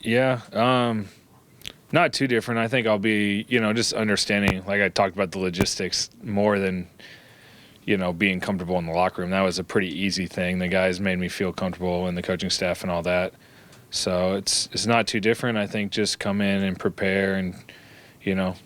Yeah, not too different. I think I'll be, just understanding, like I talked about the logistics more than, being comfortable in the locker room. That was a pretty easy thing. The guys made me feel comfortable and the coaching staff and all that. So it's not too different. I think just come in and prepare and,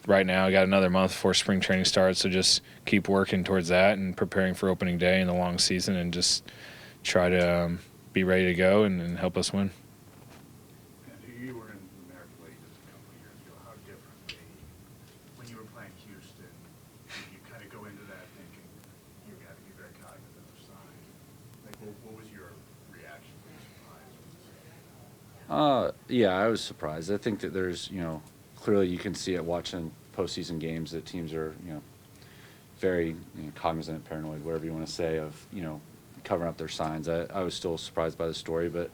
right now I got another month before spring training starts, so just keep working towards that and preparing for opening day and the long season and just try to be ready to go and help us win. You were in the American League just a couple of years ago. How differently, when you were playing Houston, did you kind of go into that thinking you got to be very cognizant of signs? Like, what was your reaction? Were you surprised? Yeah, I was surprised. I think that there's, clearly you can see it watching postseason games that teams are, very cognizant and paranoid, whatever you want to say, of, covering up their signs. I was still surprised by the story, but,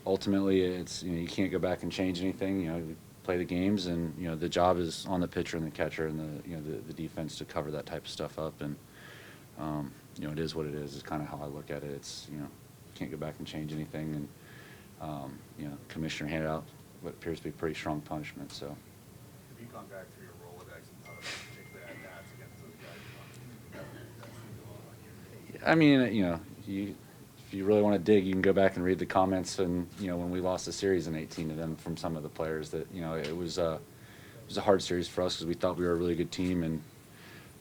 ultimately it's, you can't go back and change anything. You play the games, and, the job is on the pitcher and the catcher and the defense to cover that type of stuff up. And, it is what it is kind of how I look at it. It's, can't go back and change anything. And, commissioner handed out what appears to be pretty strong punishment. So. Have you gone back through your Rolodex and thought about particularly at-bats against those guys? I mean, if you really want to dig, you can go back and read the comments. And when we lost the series in 18 to them from some of the players, that it was a hard series for us because we thought we were a really good team. And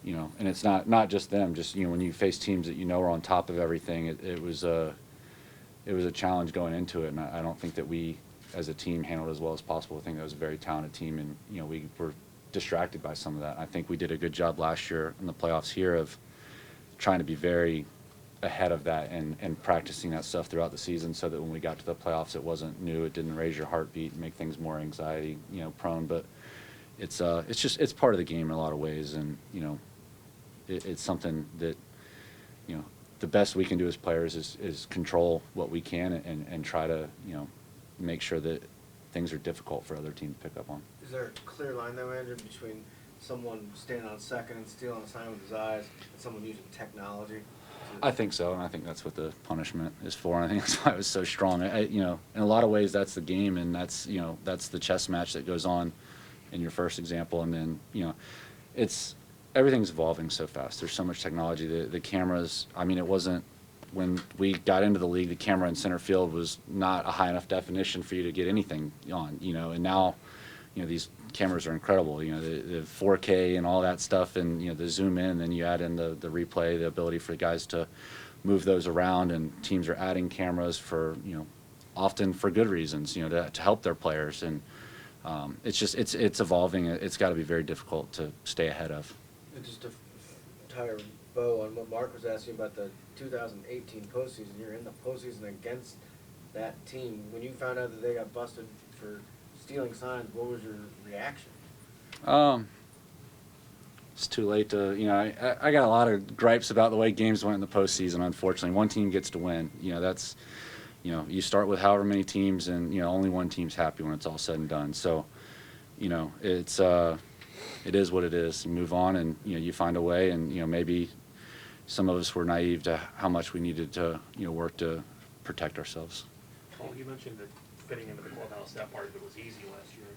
and it's not just them. Just when you face teams that are on top of everything, it was a challenge going into it. And I don't think that we, as a team, handled it as well as possible. I think that was a very talented team, and we were distracted by some of that. I think we did a good job last year in the playoffs here of trying to be very ahead of that and practicing that stuff throughout the season, so that when we got to the playoffs, it wasn't new. It didn't raise your heartbeat and make things more anxiety prone. But it's part of the game in a lot of ways, and it's something that the best we can do as players is control what we can and try to make sure that things are difficult for other teams to pick up on. Is there a clear line, though, Andrew, between someone standing on second and stealing a sign with his eyes and someone using technology? I think so, and I think that's what the punishment is for. And I think that's why it was so strong. In a lot of ways, that's the game, and that's that's the chess match that goes on in your first example. And then it's everything's evolving so fast. There's so much technology. The cameras. I mean, it wasn't. When we got into the league, the camera in center field was not a high enough definition for you to get anything on, and now, these cameras are incredible, the 4K and all that stuff, and, the zoom in, and then you add in the replay, the ability for guys to move those around, and teams are adding cameras for, often for good reasons, to help their players. And it's evolving. It's got to be very difficult to stay ahead of. And just to tie a bow on what Mark was asking about the 2018 postseason, you're in the postseason against that team. When you found out that they got busted for stealing signs, what was your reaction? It's too late to, I got a lot of gripes about the way games went in the postseason. Unfortunately, one team gets to win. That's, you start with however many teams, and only one team's happy when it's all said and done. So, it is what it is. You move on, and you find a way, and maybe some of us were naive to how much we needed to work to protect ourselves. Paul, you mentioned that fitting into the clubhouse, that part of it was easy last year.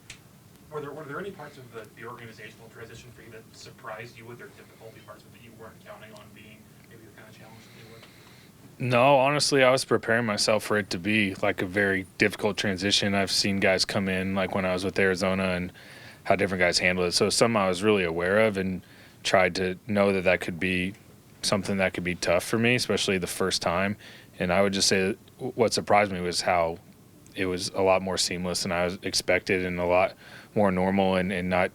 Were there any parts of the organizational transition for you that surprised you with, or difficulty parts of it that you weren't counting on being maybe the kind of challenge to deal with? No, honestly, I was preparing myself for it to be like a very difficult transition. I've seen guys come in, like when I was with Arizona, and how different guys handle it. So something I was really aware of and tried to know that could be something that could be tough for me, especially the first time. And I would just say that what surprised me was how it was a lot more seamless than I was expected, and a lot more normal, and not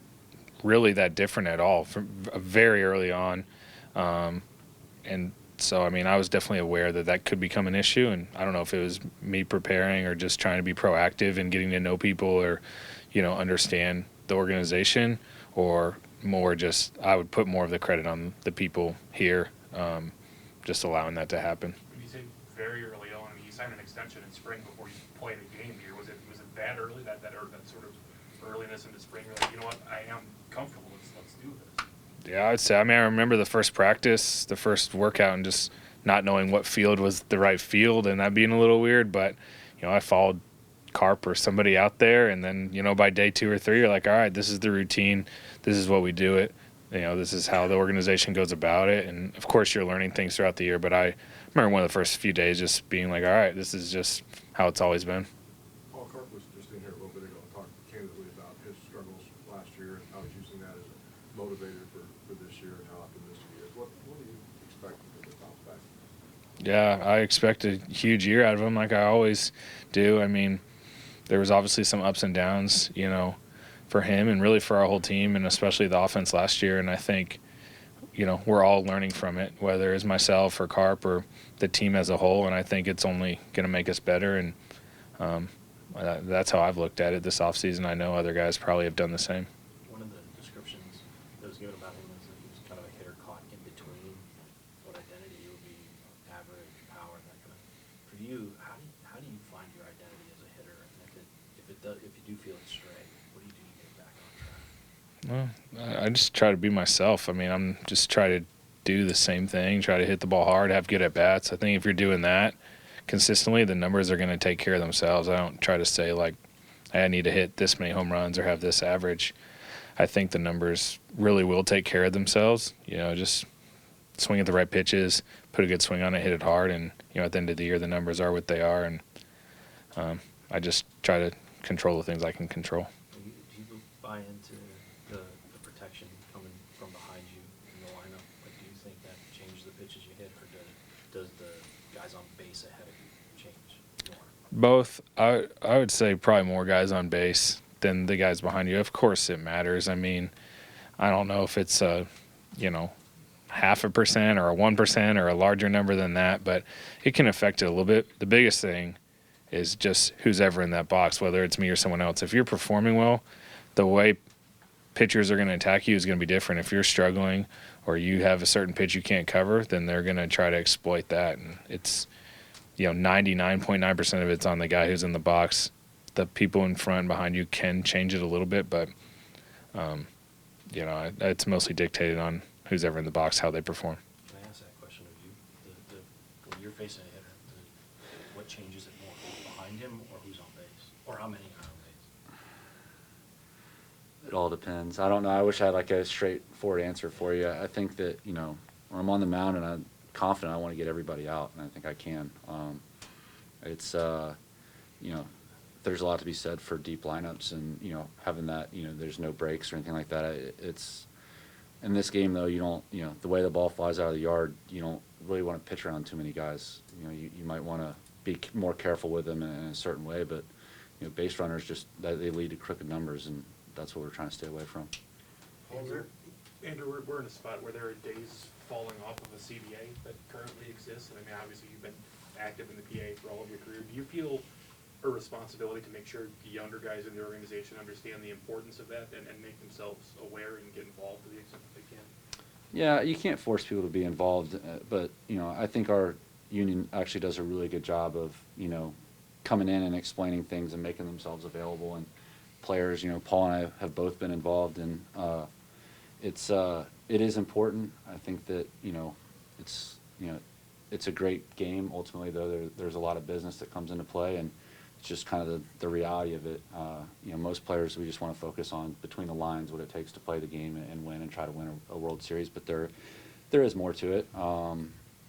really that different at all from very early on. And so, I mean, I was definitely aware that could become an issue, and I don't know if it was me preparing or just trying to be proactive and getting to know people, or, understand the organization, or more just I would put more of the credit on the people here, just allowing that to happen. When you say very early on, I mean, you signed an extension in spring before you played a game here. Was it that early, that sort of earliness into spring? You're like, you know what, I am comfortable. Let's do this. Yeah, I'd say. I mean, I remember the first practice, the first workout, and just not knowing what field was the right field, and that being a little weird. But I followed Carp or somebody out there, and then by day 2 or 3 you're like, all right, this is the routine, this is what we do it, this is how the organization goes about it. And of course you're learning things throughout the year, but I remember one of the first few days just being like, all right, this is just how it's always been. Paul Carp was just in here a little bit ago and talked candidly about his struggles last year and how he's using that as a motivator for this year and how optimistic he is. What do you expect from the bounce back? Yeah, I expect a huge year out of him, like I always do. I mean, there was obviously some ups and downs, for him and really for our whole team, and especially the offense last year. And I think, we're all learning from it, whether it's myself or Carp or the team as a whole. And I think it's only going to make us better. And that's how I've looked at it this offseason. I know other guys probably have done the same. One of the descriptions that was given about him was that he was kind of a hitter caught in between what identity would be, average, power, that kind of. For you, how do you find your identity as a hitter? And if you do feel it's stray, what do you do to get back on track? Well, I just try to be myself. I mean, I'm just try to do the same thing, try to hit the ball hard, have good at bats. I think if you're doing that consistently, the numbers are going to take care of themselves. I don't try to say like, hey, I need to hit this many home runs or have this average. I think the numbers really will take care of themselves. Just swing at the right pitches, put a good swing on it, hit it hard, and at the end of the year, the numbers are what they are. And I just try to control the things I can control. Do you buy into the protection coming from behind you in the lineup? Like, do you think that changes the pitches you hit, or does the guys on base ahead of you change more? Both. I would say probably more guys on base than the guys behind you. Of course it matters. I mean, I don't know if it's a, 0.5% or a 1% or a larger number than that, but it can affect it a little bit. The biggest thing is just who's ever in that box, whether it's me or someone else. If you're performing well, the way pitchers are going to attack you is going to be different. If you're struggling or you have a certain pitch you can't cover, then they're going to try to exploit that. And it's, 99.9% of it's on the guy who's in the box. The people in front and behind you can change it a little bit, but, it's mostly dictated on who's ever in the box, how they perform. Can I ask that question of you? When you're facing a hitter, what changes it more? Who's behind him or who's on base? Or how many are on base? It all depends. I don't know. I wish I had like a straightforward answer for you. I think that, when I'm on the mound and I'm confident, I want to get everybody out, and I think I can. It's, there's a lot to be said for deep lineups and, having that, there's no breaks or anything like that. It's in this game, though, you don't, the way the ball flies out of the yard, you don't really want to pitch around too many guys. You might want to be more careful with them in a certain way, but, base runners they lead to crooked numbers, and that's what we're trying to stay away from. Andrew, we're in a spot where there are days falling off of a CBA that currently exists, and I mean, obviously you've been active in the PA for all of your career. Do you feel a responsibility to make sure the younger guys in the organization understand the importance of that and make themselves aware and get involved to the extent that they can? Yeah, you can't force people to be involved, but, I think our union actually does a really good job of, coming in and explaining things and making themselves available. And players, Paul and I have both been involved, and it is important. I think that, it's a great game. Ultimately, though, there's a lot of business that comes into play, and it's just kind of the reality of it. Most players, we just want to focus on between the lines what it takes to play the game and win and try to win a World Series. But there is more to it.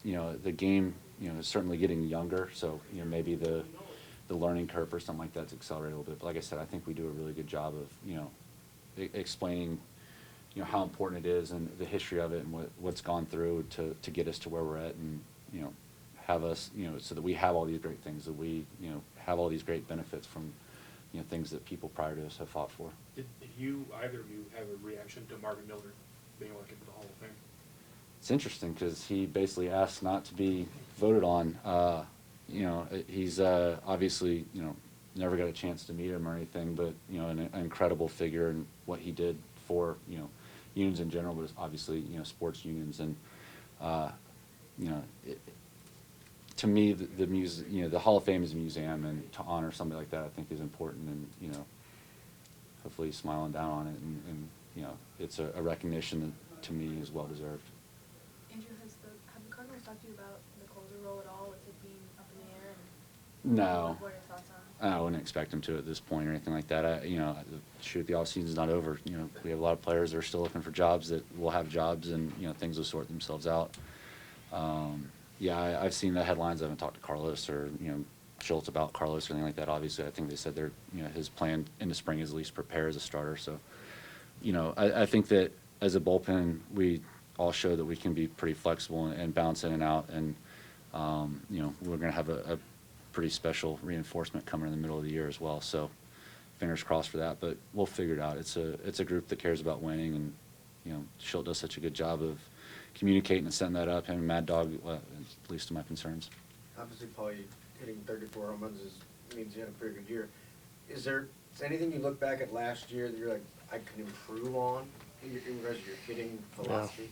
The game, is certainly getting younger, so maybe the learning curve or something like that's accelerated a little bit. But like I said, I think we do a really good job of explaining how important it is and the history of it and what's gone through to get us to where we're at, and have us so that we have all these great things, that we have all these great benefits from things that people prior to us have fought for. Did either of you have a reaction to Marvin Miller being elected to the Hall of Fame? It's interesting because he basically asked not to be voted on. He's obviously never got a chance to meet him or anything, but an incredible figure in what he did for unions in general, but obviously sports unions. And to me, the Hall of Fame is a museum, and to honor somebody like that, I think, is important. And hopefully he's smiling down on it, and it's a recognition that to me is well deserved. Andrew, have the Cardinals talked to you about the closer role at all, with it being up in the air? No. What are your thoughts I wouldn't expect him to at this point or anything like that. Shoot, the offseason's not over. We have a lot of players that are still looking for jobs that will have jobs, and things will sort themselves out. I've seen the headlines. I haven't talked to Carlos or Schultz about Carlos or anything like that. Obviously, I think they said his plan in the spring is at least prepare as a starter. So, I think that as a bullpen, we all show that we can be pretty flexible and bounce in and out, and we're going to have a pretty special reinforcement coming in the middle of the year as well. So, fingers crossed for that. But we'll figure it out. It's a group that cares about winning, and Schultz does such a good job of communicating and setting that up. Him and Mad Dog, at least to my concerns. Obviously, Paul, you hitting 34 home runs means you had a pretty good year. Is there anything you look back at last year that you're like, I can improve on in regards to your hitting philosophy?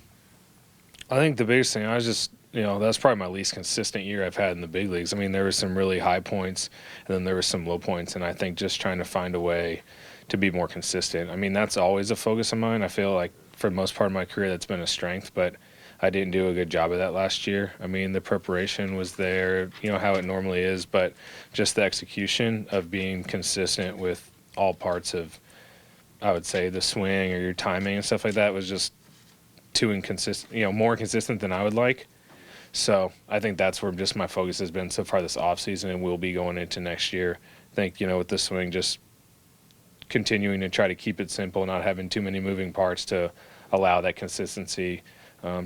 I think the biggest thing, I was just, that's probably my least consistent year I've had in the big leagues. I mean, there were some really high points, and then there were some low points, and I think just trying to find a way to be more consistent. I mean, that's always a focus of mine. I feel like for the most part of my career that's been a strength, but I didn't do a good job of that last year. I mean, the preparation was there, how it normally is, but just the execution of being consistent with all parts of, I would say, the swing or your timing and stuff like that was just too inconsistent, more consistent than I would like. So I think that's where just my focus has been so far this offseason and will be going into next year. I think, with the swing, just continuing to try to keep it simple, not having too many moving parts to allow that consistency.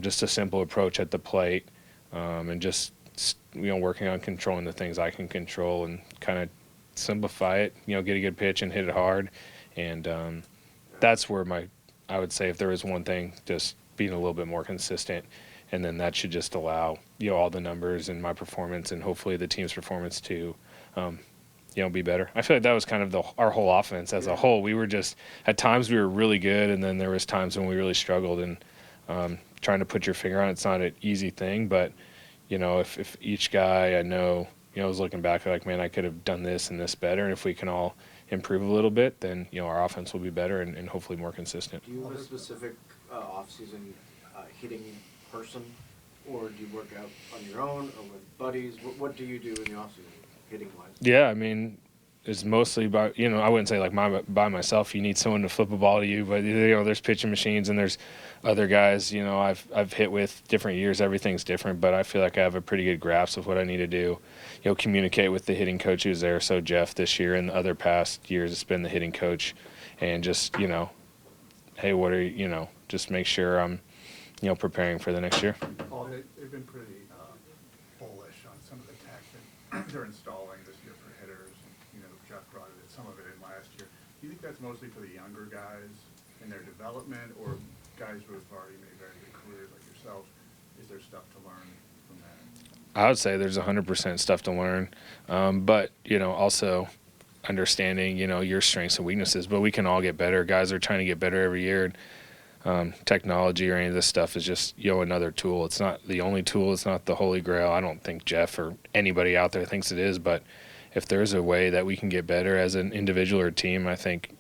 Just a simple approach at the plate, and just working on controlling the things I can control and kind of simplify it. Get a good pitch and hit it hard, and that's where I would say if there is one thing, just being a little bit more consistent, and then that should just allow all the numbers and my performance and hopefully the team's performance to be better. I feel like that was kind of our whole offense as a whole. We were just at times we were really good, and then there was times when we really struggled, and trying to put your finger on it's not an easy thing, but if each guy I know was looking back like, man, I could have done this and this better, and if we can all improve a little bit, then our offense will be better and hopefully more consistent. Do you have a specific off-season hitting person, or do you work out on your own or with buddies? What do you do in the off-season hitting wise? Yeah, I mean, it's mostly by, I wouldn't say like by myself. You need someone to flip a ball to you, but there's pitching machines and there's other guys. I've hit with different years. Everything's different, but I feel like I have a pretty good grasp of what I need to do. Communicate with the hitting coach who's there. So Jeff this year and the other past years, it's been the hitting coach, and just hey, what are you? Just make sure I'm preparing for the next year. Paul, they've been pretty bullish on some of the tech that they're installing this year for hitters. Jeff brought some of it in last year. Do you think that's mostly for the younger guys in their development, or guys who have already made very good careers like yourself? Is there stuff to learn from that? I would say there's 100% stuff to learn, but also understanding your strengths and weaknesses. But we can all get better. Guys are trying to get better every year. Technology or any of this stuff is just another tool. It's not the only tool. It's not the holy grail. I don't think Jeff or anybody out there thinks it is, but if there's a way that we can get better as an individual or team, I think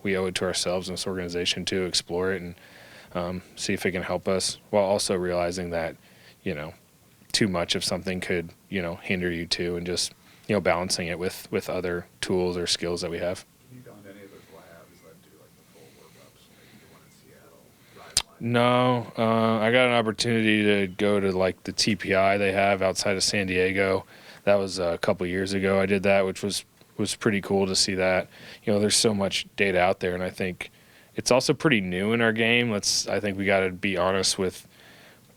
we owe it to ourselves and this organization to explore it and see if it can help us, while also realizing that too much of something could hinder you too, and just balancing it with other tools or skills that we have. Have you gone to any of those labs that do like the full workups, like the one in Seattle? No, I got an opportunity to go to like the TPI they have outside of San Diego. That was a couple years ago. I did that, which was pretty cool to see that. There's so much data out there, and I think it's also pretty new in our game. I think we got to be honest with,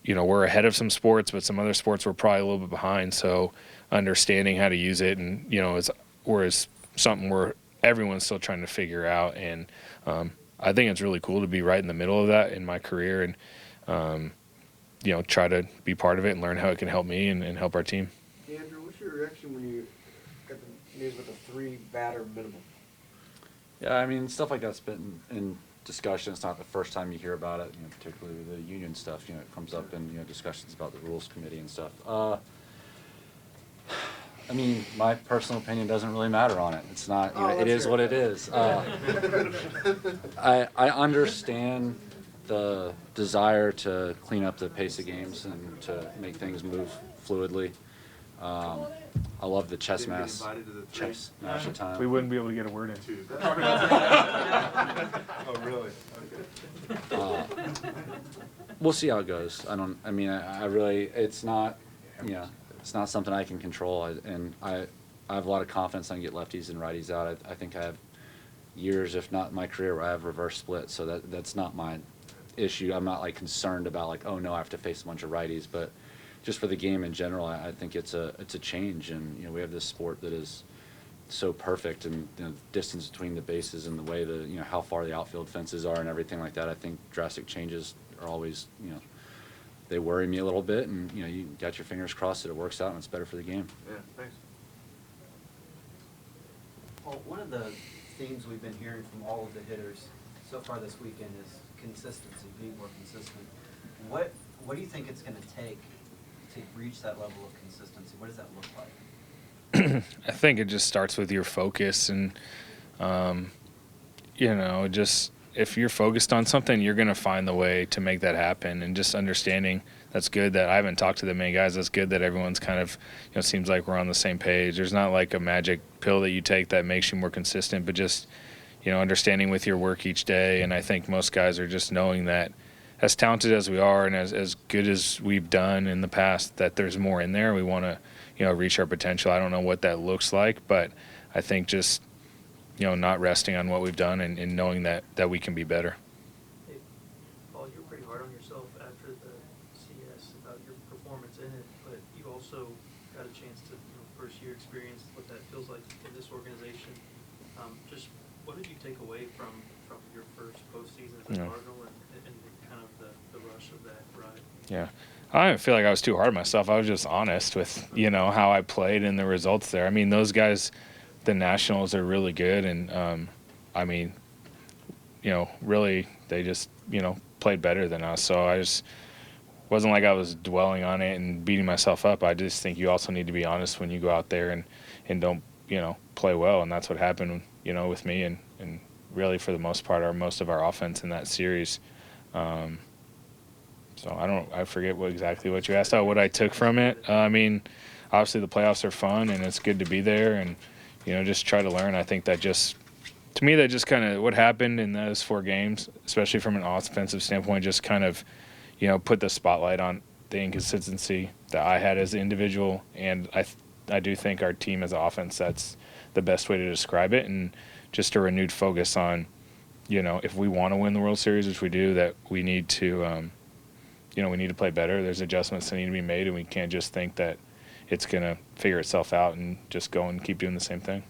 we're ahead of some sports, but some other sports we're probably a little bit behind. So understanding how to use it, and is something where everyone's still trying to figure out. And I think it's really cool to be right in the middle of that in my career, and try to be part of it and learn how it can help me and help our team. Andrew, what's your reaction when you got the news with the 3-batter minimum? Yeah, I mean, stuff like that's been in discussion. It's not the first time you hear about it, particularly the union stuff. It comes up in discussions about the rules committee and stuff. I mean, my personal opinion doesn't really matter on it. It's not. It is what it is. I understand the desire to clean up the pace of games and to make things move fluidly. I love the chess Didn't get mass. invited to the Chess match of time. We wouldn't be able to get a word in. Two. Oh, really? Okay. We'll see how it goes. I mean, I really, it's not, it's not something I can control. I have a lot of confidence I can get lefties and righties out. I think I have years, if not my career, where I have reverse split. So that's not my issue. I'm not like concerned about like, oh no, I have to face a bunch of righties. But just for the game in general, I think it's a change. And we have this sport that is so perfect, and the distance between the bases and the way how far the outfield fences are and everything like that. I think drastic changes are always, they worry me a little bit, and you got your fingers crossed that it works out and it's better for the game. Yeah, thanks. Well, one of the themes we've been hearing from all of the hitters so far this weekend is consistency, being more consistent. What do you think it's going to take to reach that level of consistency? What does that look like? I think it just starts with your focus, and just if you're focused on something, you're going to find the way to make that happen. And just understanding, that's good that I haven't talked to that many guys. That's good that everyone's kind of, seems like we're on the same page. There's not like a magic pill that you take that makes you more consistent, but just, understanding with your work each day. And I think most guys are just knowing that as talented as we are and as good as we've done in the past, that there's more in there. We want to, reach our potential. I don't know what that looks like, but I think just, not resting on what we've done and knowing that we can be better. Hey, Paul, you were pretty hard on yourself after the CS about your performance in it, but you also got a chance to, first year experience what that feels like in this organization. Just what did you take away from your first postseason as a Cardinal and kind of the rush of that ride? Yeah. I didn't feel like I was too hard on myself. I was just honest with, how I played and the results there. I mean, those guys, the Nationals, are really good. And, really they just, played better than us. So I just wasn't like I was dwelling on it and beating myself up. I just think you also need to be honest when you go out there and don't, play well. And that's what happened, with me and really for the most part, most of our offense in that series. So I forget exactly what you asked. What I took from it. Obviously the playoffs are fun and it's good to be there and, just try to learn. I think that to me, that just kind of what happened in those 4 games, especially from an offensive standpoint, just kind of, put the spotlight on the inconsistency that I had as an individual. And I do think our team as an offense, that's the best way to describe it. And just a renewed focus on, if we want to win the World Series, which we do, that we need to, we need to play better. There's adjustments that need to be made, and we can't just think that it's going to figure itself out and just go and keep doing the same thing.